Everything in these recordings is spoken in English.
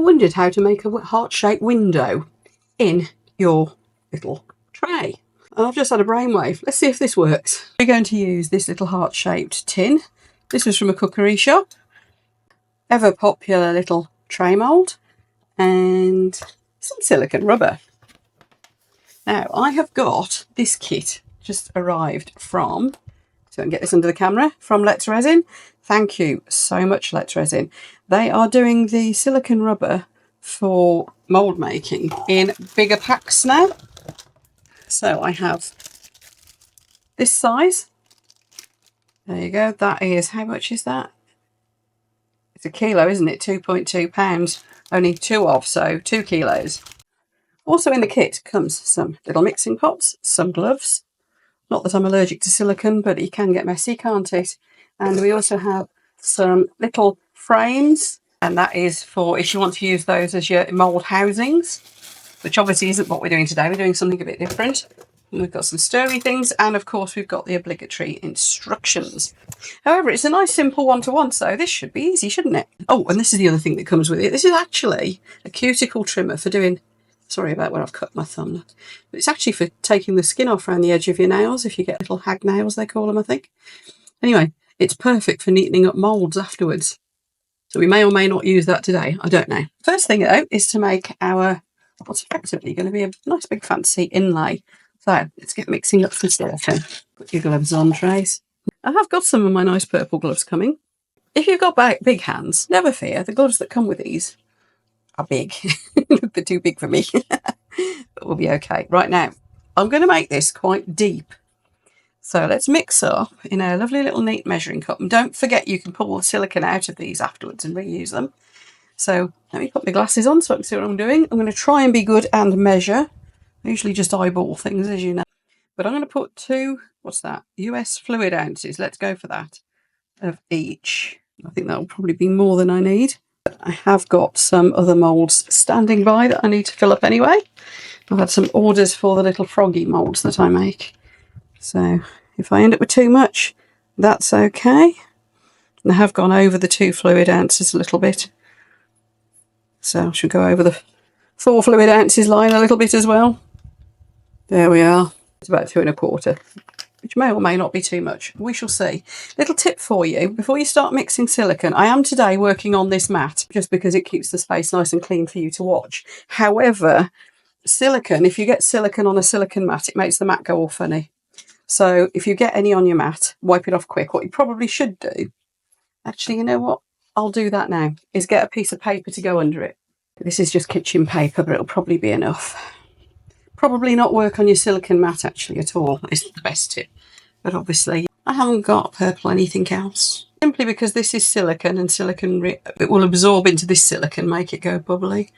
ever wondered how to make a heart-shaped window in your little tray? And I've just had a brainwave. Let's see if this works. We're going to use this little heart-shaped tin. This was from a cookery shop. Ever popular little tray mould and some silicone rubber. Now I have got this kit just arrived from, so I can get this under the camera, from Let's Resin. Thank you so much, Let's Resin. They are doing the silicone rubber for mould making in bigger packs now. So I have this size. There you go. That is, how much is that? It's a kilo, isn't it? 2.2 pounds. Only 2 of, so 2 kilos. Also in the kit comes some little mixing pots, some gloves. Not that I'm allergic to silicone, but it can get messy, can't it? And we also have some little frames, and that is for if you want to use those as your mould housings, which obviously isn't what we're doing today. We're doing something a bit different. And we've got some sturdy things, and of course we've got the obligatory instructions. However, it's a nice simple one-to-one, so this should be easy, shouldn't it? Oh, and this is the other thing that comes with it. This is actually a cuticle trimmer for doing, sorry about where I've cut my thumb, but it's actually for taking the skin off around the edge of your nails, if you get little hag nails, they call them, I think. Anyway, it's perfect for neatening up moulds afterwards. So we may or may not use that today, I don't know. First thing though is to make our, what's effectively going to be a nice big fancy inlay. So let's get mixing up some silicone. Put your gloves on, Trace. I have got some of my nice purple gloves coming. If you've got big hands, never fear. The gloves that come with these are big. They're too big for me. But we'll be okay. Right now, I'm going to make this quite deep. So let's mix up in a lovely little neat measuring cup. And don't forget you can pull the silicone out of these afterwards and reuse them. So let me put my glasses on so I can see what I'm doing. I'm going to try and be good and measure. I usually just eyeball things, as you know. But I'm going to put 2, what's that? US fluid ounces. Let's go for that. Of each. I think that will probably be more than I need. But I have got some other moulds standing by that I need to fill up anyway. I've had some orders for the little froggy moulds that I make. So if I end up with too much, that's okay. And I have gone over the 2 fluid ounces a little bit. So I should go over the 4 fluid ounces line a little bit as well. There we are. It's about 2 1/4, which may or may not be too much. We shall see. Little tip for you, before you start mixing silicone, I am today working on this mat, just because it keeps the space nice and clean for you to watch. However, silicone, if you get silicone on a silicone mat, it makes the mat go all funny. So if you get any on your mat, wipe it off quick. What you probably should do, actually, you know what? I'll do that now, is get a piece of paper to go under it. This is just kitchen paper, but it'll probably be enough. Probably not work on your silicone mat actually at all, is the best tip. But obviously I haven't got purple anything else. Simply because this is silicone, and silicone, it will absorb into this silicone, make it go bubbly.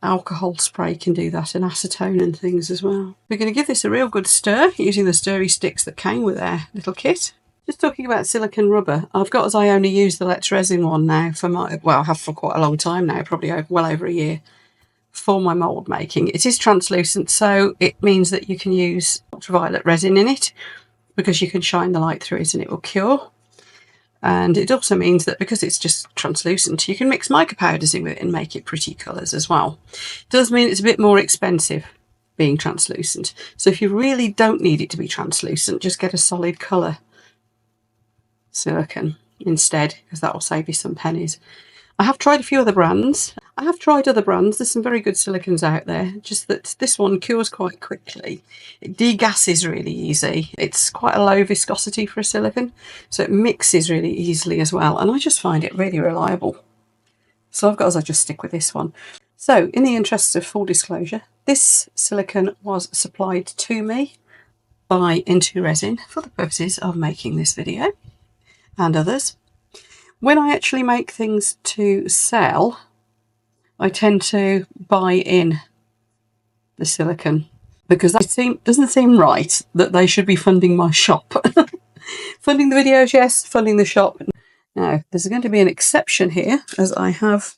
Alcohol spray can do that, and acetone and things as well. We're going to give this a real good stir using the stirry sticks that came with our little kit. Just talking about silicone rubber, I've got, as I only use the Let's Resin one now for my, well, I have for quite a long time now, probably well over a year, for my mould making. It is translucent, so it means that you can use ultraviolet resin in it, because you can shine the light through it and it will cure. And it also means that because it's just translucent, you can mix mica powders in with it and make it pretty colours as well. It does mean it's a bit more expensive being translucent. So if you really don't need it to be translucent, just get a solid colour silicone instead, because that will save you some pennies. I have tried a few other brands. There's some very good silicones out there, just that this one cures quite quickly. It degasses really easy. It's quite a low viscosity for a silicone, so it mixes really easily as well. And I just find it really reliable. So I've got, as I just stick with this one. So in the interests of full disclosure, this silicone was supplied to me by Into Resin for the purposes of making this video and others. When I actually make things to sell, I tend to buy in the silicone, because that doesn't seem right that they should be funding my shop. Funding the videos, yes, funding the shop. Now, there's going to be an exception here, as I have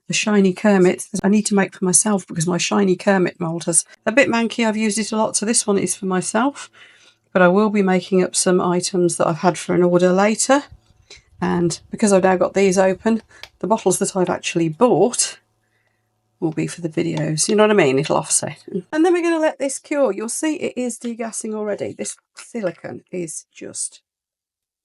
a shiny Kermit that I need to make for myself, because my shiny Kermit mould is a bit manky. I've used it a lot, so this one is for myself. But I will be making up some items that I've had for an order later. And because I've now got these open, the bottles that I've actually bought will be for the videos. You know what I mean? It'll offset. And then we're going to let this cure. You'll see it is degassing already. This silicone is just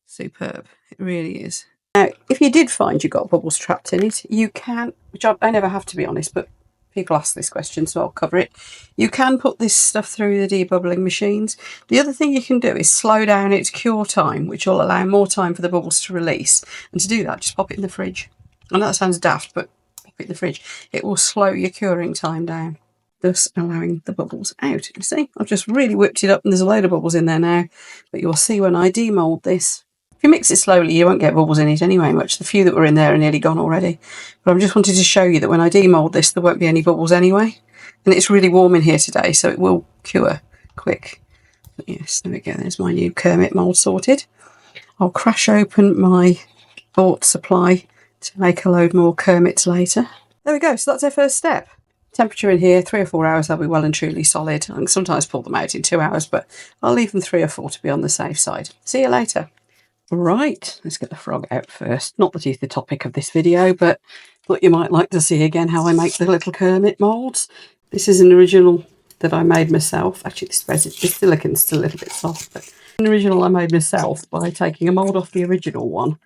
superb. It really is. Now, if you did find you got bubbles trapped in it, you can, which I never have to be honest, but people ask this question, so I'll cover it. You can put this stuff through the debubbling machines. The other thing you can do is slow down its cure time, which will allow more time for the bubbles to release. And to do that, just pop it in the fridge. I know that sounds daft, but pop it in the fridge. It will slow your curing time down, thus allowing the bubbles out. You see, I've just really whipped it up and there's a load of bubbles in there now, but you'll see when I demold this. If you mix it slowly, you won't get bubbles in it anyway much. The few that were in there are nearly gone already. But I just wanted to show you that when I demold this, there won't be any bubbles anyway. And it's really warm in here today, so it will cure quick. But yes, there we go. There's my new Kermit mould sorted. I'll crash open my bought supply to make a load more Kermits later. There we go. So that's our first step. Temperature in here, 3 or 4 hours, they'll be well and truly solid. I can sometimes pull them out in 2 hours, but I'll leave them 3 or 4 to be on the safe side. See you later. Right, let's get the frog out first. Not that he's the topic of this video, but thought you might like to see again how I make the little Kermit moulds. This is an original that I made myself. Actually, this silicone's still a little bit soft, but an original I made myself by taking a mould off the original one,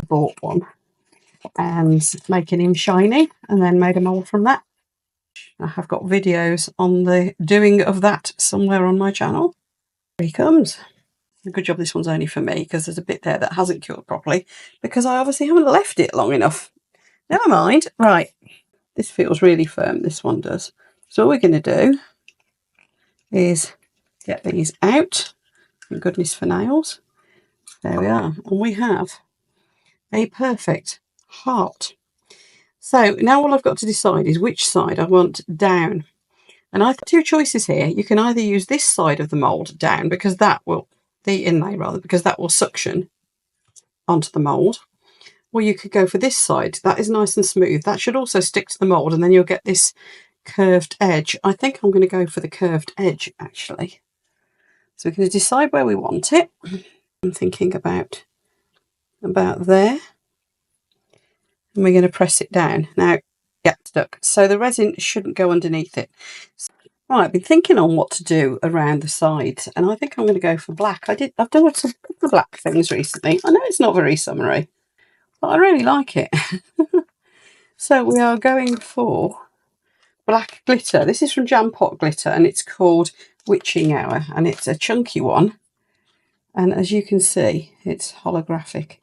bought one, and making him shiny, and then made a mould from that. I have got videos on the doing of that somewhere on my channel. Here he comes. Good job this one's only for me, because there's a bit there that hasn't cured properly because I obviously haven't left it long enough. Never mind. Right, this feels really firm, this one does. So all we're going to do is get these out. Thank goodness for nails. There we are. And we have a perfect heart. So now all I've got to decide is which side I want down. And I've got 2 choices here. You can either use this side of the mould down, because that will, the inlay rather, because that will suction onto the mould. Or you could go for this side. That is nice and smooth. That should also stick to the mould, and then you'll get this curved edge. I think I'm going to go for the curved edge, actually. So we're going to decide where we want it. I'm thinking about there. And we're going to press it down. Now, yeah, stuck. So the resin shouldn't go underneath it. Right, I've been thinking on what to do around the sides, and I think I'm going to go for black. I've done some black things recently. I know it's not very summery, but I really like it. So we are going for black glitter. This is from Jam Pot Glitter, and it's called Witching Hour, and it's a chunky one. And as you can see, it's holographic.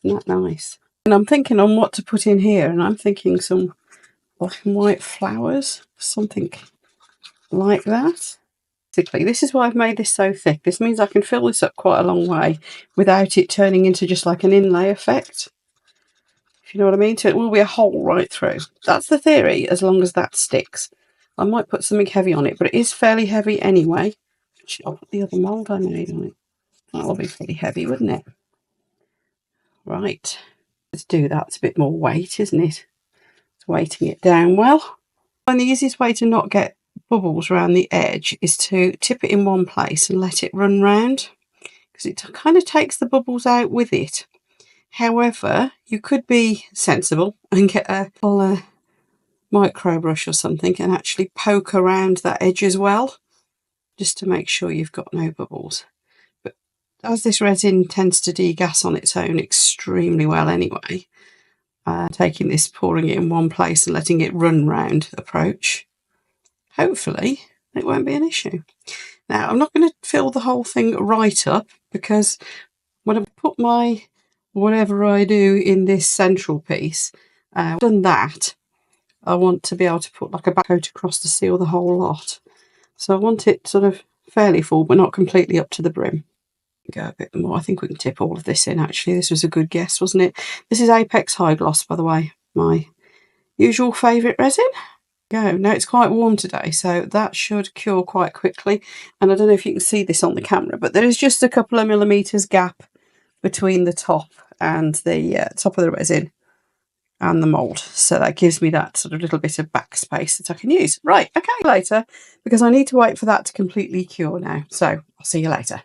Isn't that nice? And I'm thinking on what to put in here, and I'm thinking some black and white flowers, something like that. Basically, this is why I've made this so thick. This means I can fill this up quite a long way without it turning into just like an inlay effect. If you know what I mean? So it will be a hole right through. That's the theory, as long as that sticks. I might put something heavy on it, but it is fairly heavy anyway. Actually, I'll put the other mould I made on it. That'll be pretty heavy, wouldn't it? Right. Let's do that. It's a bit more weight, isn't it? It's weighting it down well. And the easiest way to not get bubbles around the edge is to tip it in one place and let it run round, because it kind of takes the bubbles out with it. However, you could be sensible and get a little micro brush or something and actually poke around that edge as well, just to make sure you've got no bubbles. But as this resin tends to degas on its own extremely well anyway, taking this, pouring it in one place and letting it run round approach, hopefully it won't be an issue. Now, I'm not going to fill the whole thing right up, because when I put my whatever I do in this central piece, I've done that, I want to be able to put like a back coat across to seal the whole lot. So I want it sort of fairly full, but not completely up to the brim. Go a bit more. I think we can tip all of this in, actually. This was a good guess, wasn't it? This is Apex High Gloss, by the way, my usual favourite resin. Go. Now, it's quite warm today, so that should cure quite quickly. And I don't know if you can see this on the camera, but there is just a couple of millimetres gap between the top and the top of the resin and the mould. So that gives me that sort of little bit of backspace that I can use. Right, okay, later, because I need to wait for that to completely cure now. So I'll see you later.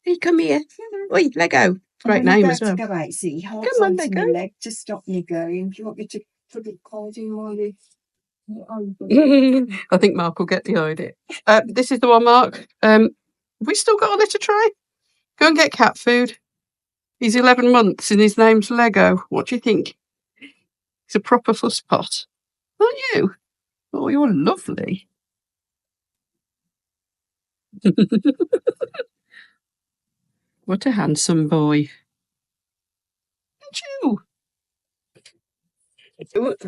Hey, come here. Oi, Lego. Great name as well. Go out, see. Come on, Lego. Leg to stop you going. Do you want me to I think Mark will get the idea. This is the one, Mark. We still got a litter tray? Go and get cat food. He's 11 months and his name's Lego. What do you think? He's a proper fusspot. Aren't you? Oh, you're lovely. What a handsome boy. Aren't you?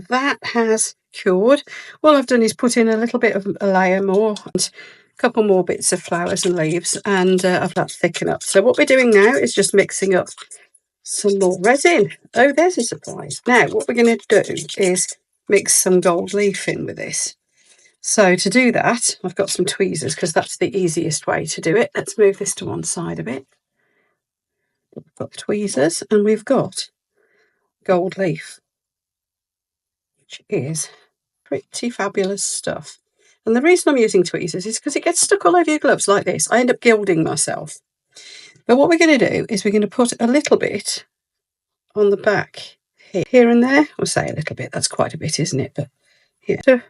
That has cured. All I've done is put in a little bit of a layer more and a couple more bits of flowers and leaves, and I've let that thicken up. So what we're doing now is just mixing up some more resin. Oh, there's a surprise. Now what we're going to do is mix some gold leaf in with this. So to do that, I've got some tweezers because that's the easiest way to do it. Let's move this to one side a bit. We've got tweezers and we've got gold leaf, which is pretty fabulous stuff. And the reason I'm using tweezers is because it gets stuck all over your gloves like this. I end up gilding myself. But what we're going to do is we're going to put a little bit on the back here and there. I'll say a little bit, that's quite a bit, isn't it? But here, to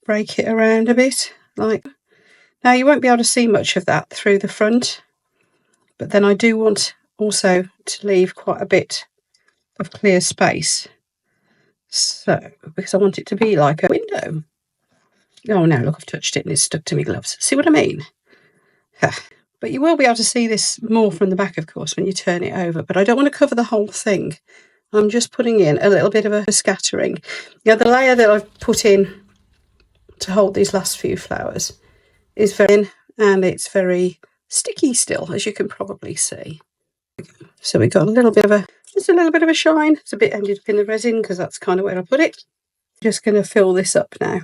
break it around a bit like. Now you won't be able to see much of that through the front, but then I do want also to leave quite a bit of clear space. So, because I want it to be like a window. Oh no, look, I've touched it and it's stuck to my gloves. See what I mean? But you will be able to see this more from the back, of course, when you turn it over. But I don't want to cover the whole thing. I'm just putting in a little bit of a scattering. Now, the layer that I've put in to hold these last few flowers is very thin and it's very sticky still, as you can probably see. So we've got a little bit of just a little bit of a shine. It's a bit ended up in the resin because that's kind of where I put it. Just going to fill this up now.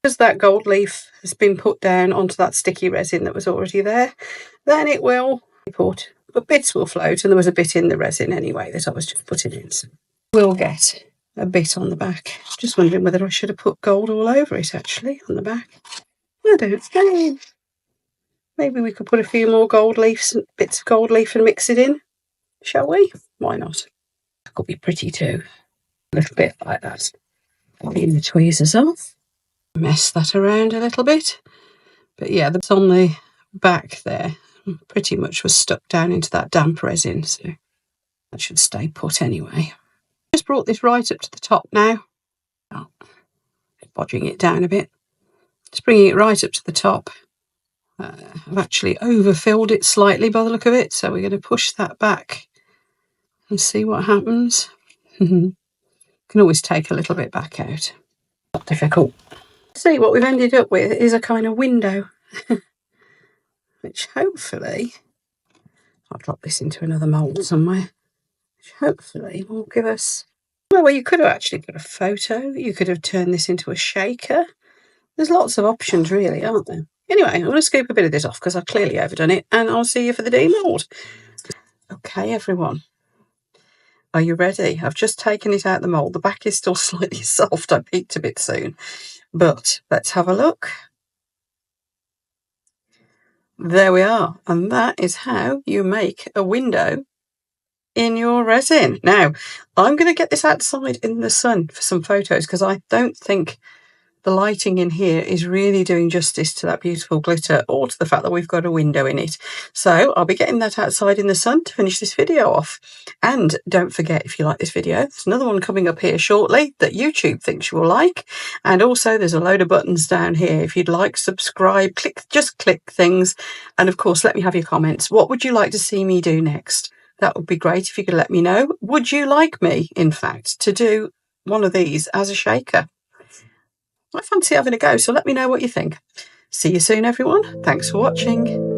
Because that gold leaf has been put down onto that sticky resin that was already there, then it will put, but bits will float, and there was a bit in the resin anyway that I was just putting in. So we'll get a bit on the back. Just wondering whether I should have put gold all over it actually on the back. I don't know. Maybe we could put a few more gold leaves, bits of gold leaf and mix it in, shall we? Why not? That could be pretty too. A little bit like that. Clean the tweezers off. Mess that around a little bit. But yeah, that's on the back there. Pretty much was stuck down into that damp resin, so that should stay put anyway. Just brought this right up to the top now. Oh, bodging it down a bit. Just bringing it right up to the top. I've actually overfilled it slightly by the look of it, so we're going to push that back and see what happens. Can always take a little bit back out. Not difficult. See, what we've ended up with is a kind of window, which hopefully, I'll drop this into another mould somewhere, which hopefully will give us, well, you could have actually put a photo, you could have turned this into a shaker. There's lots of options really, aren't there? Anyway, I'm going to scoop a bit of this off because I've clearly overdone it, and I'll see you for the demold. Okay, everyone. Are you ready? I've just taken it out of the mould. The back is still slightly soft. I peeked a bit soon. But let's have a look. There we are. And that is how you make a window in your resin. Now, I'm going to get this outside in the sun for some photos because I don't think the lighting in here is really doing justice to that beautiful glitter or to the fact that we've got a window in it. So I'll be getting that outside in the sun to finish this video off. And don't forget, if you like this video, there's another one coming up here shortly that YouTube thinks you will like. And also there's a load of buttons down here. If you'd like, subscribe, just click things. And of course, let me have your comments. What would you like to see me do next? That would be great if you could let me know. Would you like me, in fact, to do one of these as a shaker? I fancy having a go, so let me know what you think. See you soon, everyone. Thanks for watching.